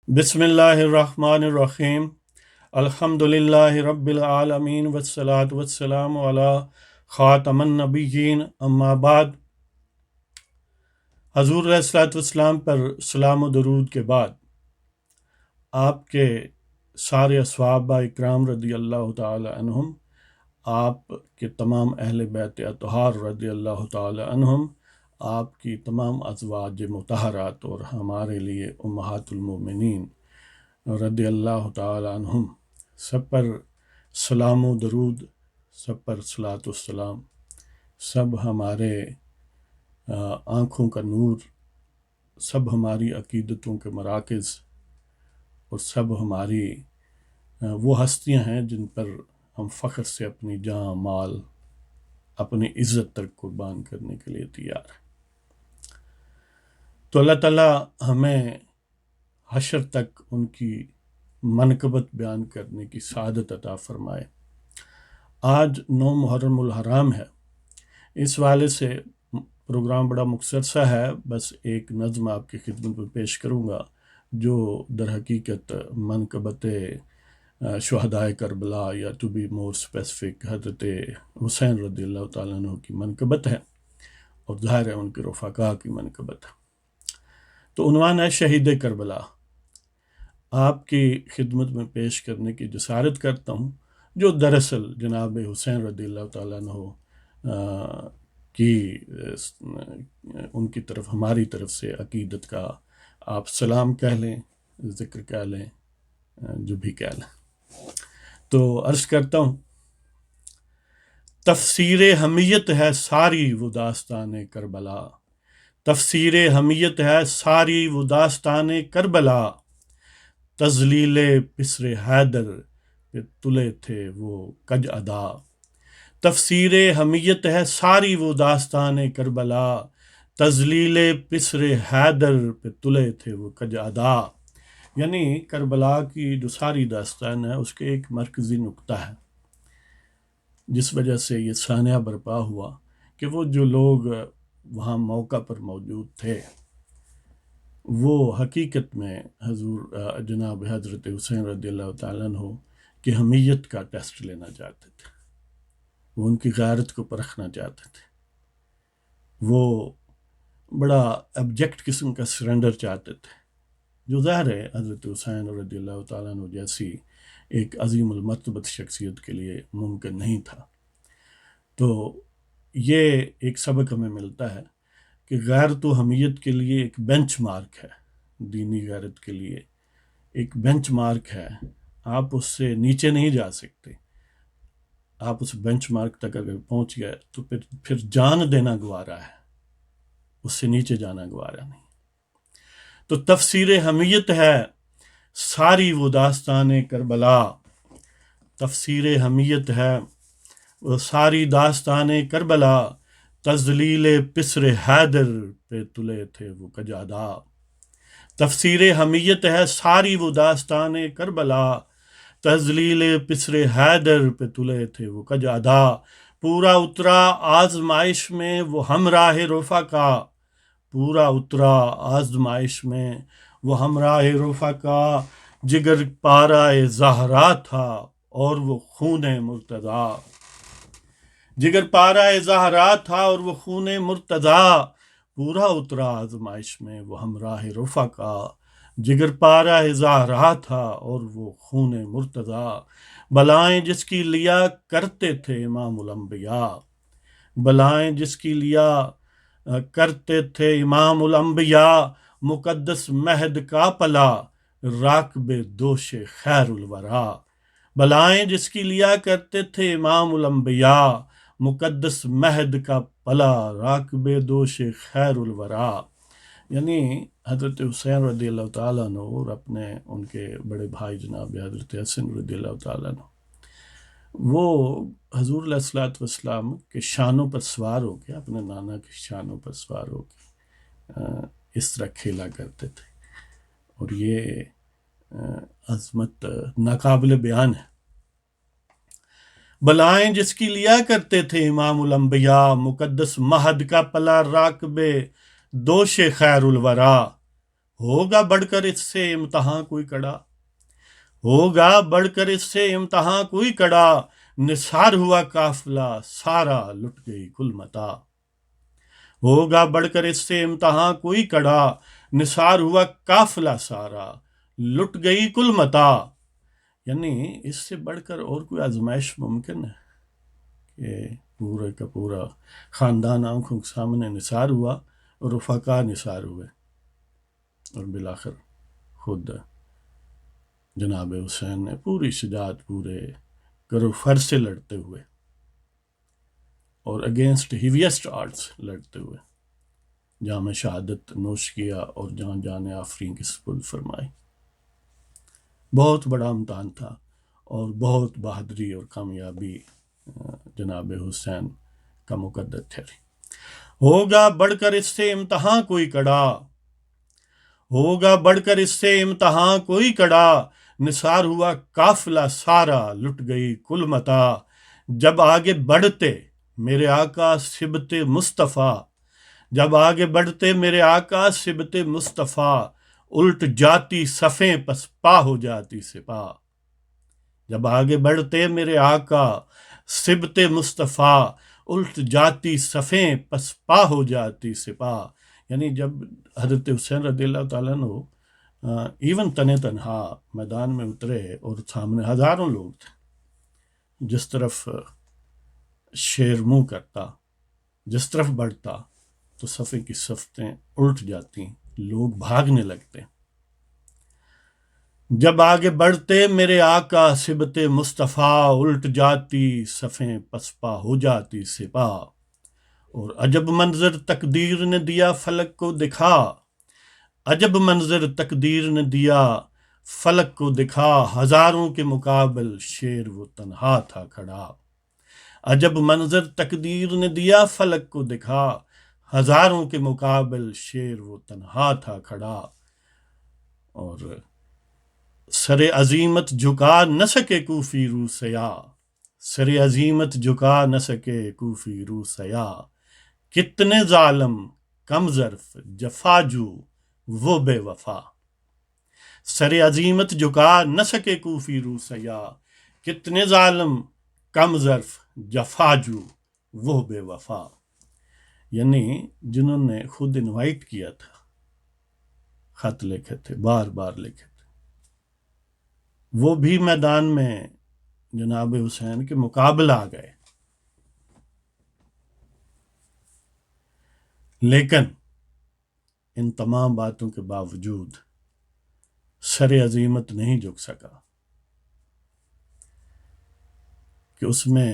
بسم اللہ الرحمن الرحیم الحمد للہ رب العالمین والصلاة والسلام علی خاتم النبیین اما بعد۔ حضور علیہ الصلاۃ والسلام پر سلام و درود کے بعد آپ کے سارے صحابہ اکرام رضی اللہ تعالی عنہم، آپ کے تمام اہل بیت اطہار رضی اللہ تعالی عنہم، آپ کی تمام ازواج مطہرات اور ہمارے لیے امہات المومنین رضی اللہ تعالی عنہم سب پر سلام و درود، سب پر صلاۃ والسلام، سب ہمارے آنکھوں کا نور، سب ہماری عقیدتوں کے مراکز اور سب ہماری وہ ہستیاں ہیں جن پر ہم فخر سے اپنی جان، مال، اپنی عزت تک قربان کرنے کے لیے تیار ہیں۔ تو اللہ تعالیٰ ہمیں حشر تک ان کی منقبت بیان کرنے کی سعادت عطا فرمائے۔ آج 9 محرم الحرام ہے، اس والے سے پروگرام بڑا مختصر سا ہے، بس ایک نظم آپ کی خدمت میں پیش کروں گا جو در حقیقت منقبت شہدائے کربلا یا ٹو بی مور اسپیسیفک حضرت حسین رضی اللہ تعالیٰ عنہ کی منقبت ہے، اور ظاہر ہے ان کے رفقاء کی منقبت ہے۔ تو عنوان ہے شہید کربلا۔ آپ کی خدمت میں پیش کرنے کی جسارت کرتا ہوں، جو دراصل جناب حسین رضی اللہ تعالیٰ عنہ کی ان کی طرف، ہماری طرف سے عقیدت کا آپ سلام کہہ لیں، ذکر کہہ لیں، جو بھی کہہ لیں۔ تو عرض کرتا ہوں، تفسیر حمیت ہے ساری وہ داستان کربلا، تفسیر حمیت ہے ساری وہ داستان کربلا، تذلیل پسر حیدر پہ تلے تھے وہ کج ادا، تفسیر حمیت ہے ساری وہ داستان کربلا، تذلیل پسر حیدر پہ تلے تھے وہ کج ادا۔ یعنی کربلا کی جو ساری داستان ہے اس کے ایک مرکزی نقطہ ہے جس وجہ سے یہ سانحہ برپا ہوا کہ وہ جو لوگ وہاں موقع پر موجود تھے وہ حقیقت میں حضور جناب حضرت حسین رضی اللہ تعالیٰ عنہ کی حمیت کا ٹیسٹ لینا چاہتے تھے، وہ ان کی غیرت کو پرکھنا چاہتے تھے، وہ بڑا ابجیکٹ قسم کا سرنڈر چاہتے تھے، جو ظاہر ہے حضرت حسین رضی اللہ تعالیٰ عنہ جیسی ایک عظیم المرتبت شخصیت کے لیے ممکن نہیں تھا۔ تو یہ ایک سبق ہمیں ملتا ہے کہ غیرت و حمیت کے لیے ایک بینچ مارک ہے، دینی غیرت کے لیے ایک بینچ مارک ہے، آپ اس سے نیچے نہیں جا سکتے۔ آپ اس بینچ مارک تک اگر پہنچ گئے تو پھر جان دینا گوارا ہے، اس سے نیچے جانا گوارا نہیں۔ تو تفسیر حمیت ہے ساری وہ داستان کربلا، تفسیر حمیت ہے وہ ساری داستان کربلا، تذلیل پسر حیدر پہ تلے تھے وہ کج ادا، تفسیر حمیت ہے ساری وہ داستان کربلا، تذلیل پسر حیدر پہ تلے تھے وہ کج ادا، پورا اترا آزمائش میں وہ ہمراہ رفقا، پورا اترا آزمائش میں وہ ہمراہ رفقا، جگر پارہ زہرا تھا اور وہ خون مرتضیٰ، جگر پارہ زہرا تھا اور وہ خون مرتضیٰ، پورا اترا آزمائش میں وہ ہمراہ رفقا، جگر پارہ زہرا تھا اور وہ خون مرتضیٰ، بلائیں جس کی لیا کرتے تھے امام الانبیاء، بلائیں جس کی لیا کرتے تھے امام الانبیاء، مقدس مہد کا پلا راکب دوش خیر الورا، بلائیں جس کی لیا کرتے تھے امام الانبیاء، مقدس مہد کا پلا راکب دوش خیر الورا۔ یعنی حضرت حسین رضی اللہ تعالیٰ عنہ اور اپنے ان کے بڑے بھائی جناب حضرت حسن رضی اللہ تعالیٰ عنہ، وہ حضور علیہ الصلوۃ والسلام کے شانوں پر سوار ہو کے، اپنے نانا کے شانوں پر سوار ہو کے اس طرح کھیلا کرتے تھے، اور یہ عظمت ناقابل بیان ہے۔ بلائیں جس کی لیا کرتے تھے امام الانبیاء، مقدس مہد کا پلا راکب دوش خیر الورا، ہوگا بڑھ کر اس سے امتحان کوئی کڑا، ہوگا بڑھ کر اس سے امتحان کوئی کڑا، نثار ہوا قافلہ سارا لٹ گئی کل متا، ہوگا بڑھ کر اس سے امتحان کوئی کڑا، نثار ہوا قافلہ سارا لٹ گئی کل متا۔ یعنی اس سے بڑھ کر اور کوئی آزمائش ممکن ہے کہ پورے کا پورا خاندان آنکھوں کے سامنے نثار ہوا اور رفقا نثار ہوئے، اور بالآخر خود جناب حسین نے پوری شجاعت پورے کرو فر سے لڑتے ہوئے اور اگینسٹ ہیویسٹ آرٹس لڑتے ہوئے جام شہادت نوش کیا اور جہاں جان آفرین کی سپرد فرمائی۔ بہت بڑا امتحان تھا اور بہت بہادری اور کامیابی جناب حسین کا مقدر ٹھہری۔ ہوگا بڑھ کر اس سے امتحان کوئی کڑا، ہوگا بڑھ کر اس سے امتحان کوئی کڑا، نثار ہوا قافلہ سارا لٹ گئی کل متا، جب آگے بڑھتے میرے آقا سبت مصطفیٰ، جب آگے بڑھتے میرے آقا سبت مصطفیٰ، الٹ جاتی صفیں پس پا ہو جاتی سپاہ، جب آگے بڑھتے میرے آقا سبت مصطفیٰ، الٹ جاتی صفیں پس پا ہو جاتی سپاہ۔ یعنی جب حضرت حسین رضی اللہ تعالیٰ عنہ ایون تنہا میدان میں اترے اور سامنے ہزاروں لوگ تھے، جس طرف شیر منہ کرتا، جس طرف بڑھتا تو صفے کی صفتیں الٹ جاتی، لوگ بھاگنے لگتے۔ جب آگے بڑھتے میرے آقا سبت مصطفیٰ، الٹ جاتی صفیں پسپا ہو جاتی سپاہ، اور عجب منظر تقدیر نے دیا فلک کو دکھا، عجب منظر تقدیر نے دیا فلک کو دکھا، ہزاروں کے مقابل شیر وہ تنہا تھا کھڑا، عجب منظر تقدیر نے دیا فلک کو دکھا، ہزاروں کے مقابل شیر وہ تنہا تھا کھڑا، اور سر عظیمت جھکا نہ سکے کوفی رو سیاہ، سر عظیمت جھکا نہ سکے کوفی رو سیاہ، کتنے ظالم کم ظرف جفاجو وہ بے وفا، سر عظیمت جھکا نہ سکے کوفی رو سیاہ، کتنے ظالم کم ظرف جفاجو وہ بے وفا۔ یعنی جنہوں نے خود انوائٹ کیا تھا، خط لکھے تھے، بار بار لکھے تھے، وہ بھی میدان میں جناب حسین کے مقابل آ گئے، لیکن ان تمام باتوں کے باوجود سر عظیمت نہیں جھک سکا کہ اس میں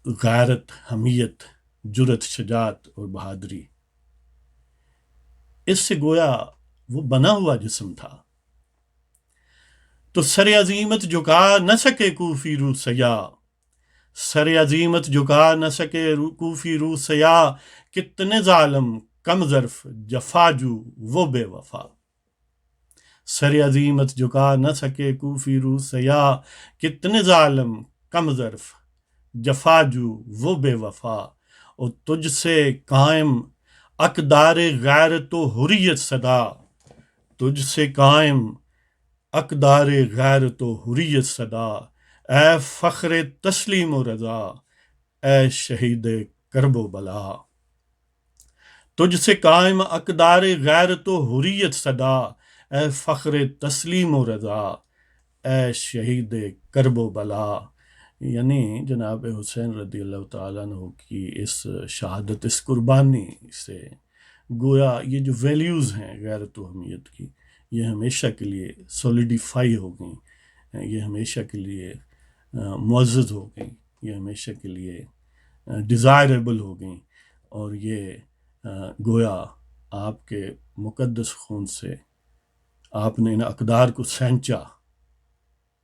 غیرت، حمیت، جرت، شجاعت اور بہادری، اس سے گویا وہ بنا ہوا جسم تھا۔ تو سر عظیمت جھکا نہ سکے کوفی رو سیاہ، سر عظیمت جھکا نہ سکے کوفی رو سیاہ، کتنے ظالم کم ظرف جفاجو وہ بے وفا، سر عظیمت جھکا نہ سکے کوفی رو سیاہ، کتنے ظالم کم ظرف جفاجو وہ بے وفا، اور تجھ سے قائم اقدار غیرت و حریت صدا، تجھ سے قائم اقدار غیرت و حریت صدا، اے فخر تسلیم و رضا، اے شہید کرب و بلا، تجھ سے قائم اقدار غیرت و حریت صدا، اے فخر تسلیم و رضا، اے شہید کرب و بلا۔ یعنی جناب حسین رضی اللہ تعالیٰ عنہ کی اس شہادت، اس قربانی سے گویا یہ جو ویلیوز ہیں غیرت و حمیت کی، یہ ہمیشہ کے لیے سولیڈیفائی ہو گئیں، یہ ہمیشہ کے لیے معزز ہو گئیں، یہ ہمیشہ کے لیے ڈیزائریبل ہو گئیں، اور یہ گویا آپ کے مقدس خون سے آپ نے ان اقدار کو سینچا،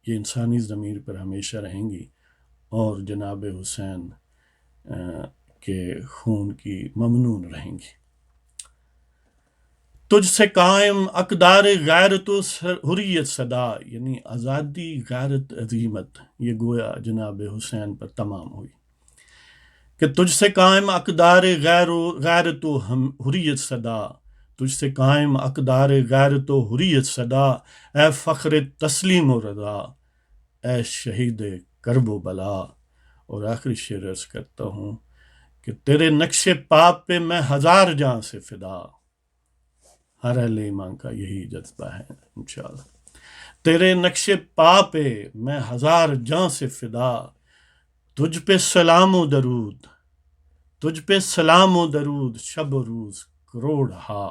یہ انسانی ضمیر پر ہمیشہ رہیں گی اور جناب حسین کے خون کی ممنون رہیں گی۔ تجھ سے قائم اقدار غیرت و حریت صدا، یعنی آزادی، غیرت، عظیمت، یہ گویا جناب حسین پر تمام ہوئی کہ تجھ سے قائم اقدار غیرت و حریت صدا، تجھ سے قائم اقدار غیرت و حریت صدا، اے فخر تسلیم و رضا، اے شہید کرب و بلا۔ اور آخری شعر عرض کرتا ہوں کہ تیرے نقش پا پہ میں ہزار جاں سے فدا، ہر اہل ایمان کا یہی جذبہ ہے انشاءاللہ۔ تیرے نقش پا پہ میں ہزار جاں سے فدا، تجھ پہ سلام و درود، تجھ پہ سلام و درود شب و روز کروڑ ہا۔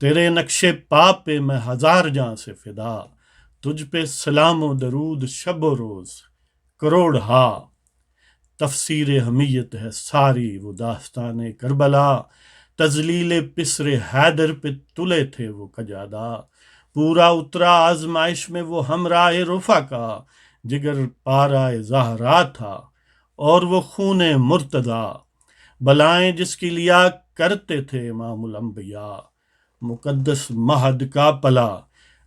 تیرے نقش پا پہ میں ہزار جاں سے فدا، تجھ پہ سلام و درود شب و روز کروڑ ہا۔ تفسیر حمیت ہے ساری وہ داستان کربلا، تذلیل پسر حیدر پہ تلے تھے وہ کجادا، پورا اترا آزمائش میں وہ ہمراہ رفا کا، جگر پارہ زہرا تھا اور وہ خون مرتضی، بلائیں جس کی لیا کرتے تھے امام الانبیاء، مقدس مہد کا پلا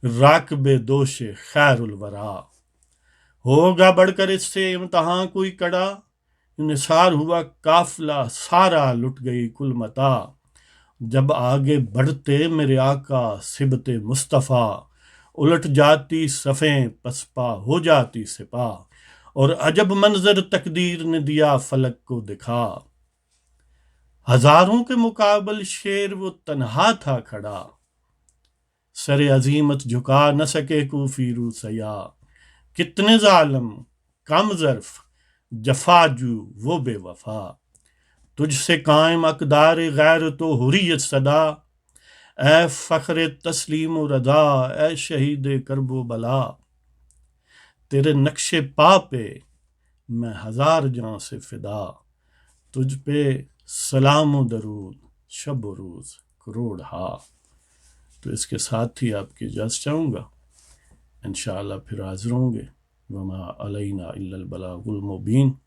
راکب دوش خیر الورا۔ ہوگا بڑھ کر اس سے امتحان کوئی کڑا، انحصار ہوا قافلہ سارا لٹ گئی کل متا، جب آگے بڑھتے میرے آقا سبت مصطفیٰ، الٹ جاتی صفیں پسپا ہو جاتی سپاہ، اور عجب منظر تقدیر نے دیا فلک کو دکھا، ہزاروں کے مقابل شیر وہ تنہا تھا کھڑا، سر عظیمت جھکا نہ سکے کوفی رو سیا، کتنے ظالم کم ظرف جفا جو وہ بے وفا، تجھ سے قائم اقدار غیرت و حریت صدا، اے فخر تسلیم و رضا، اے شہید کرب و بلا، تیرے نقش پا پہ میں ہزار جاں سے فدا، تجھ پہ سلام و درود شب و روز کروڑ ہا۔ تو اس کے ساتھ ہی آپ کی اجازت چاہوں گا، انشاءاللہ پھر حاضر ہوں گے۔ وما علینا الا البلاغ المبین۔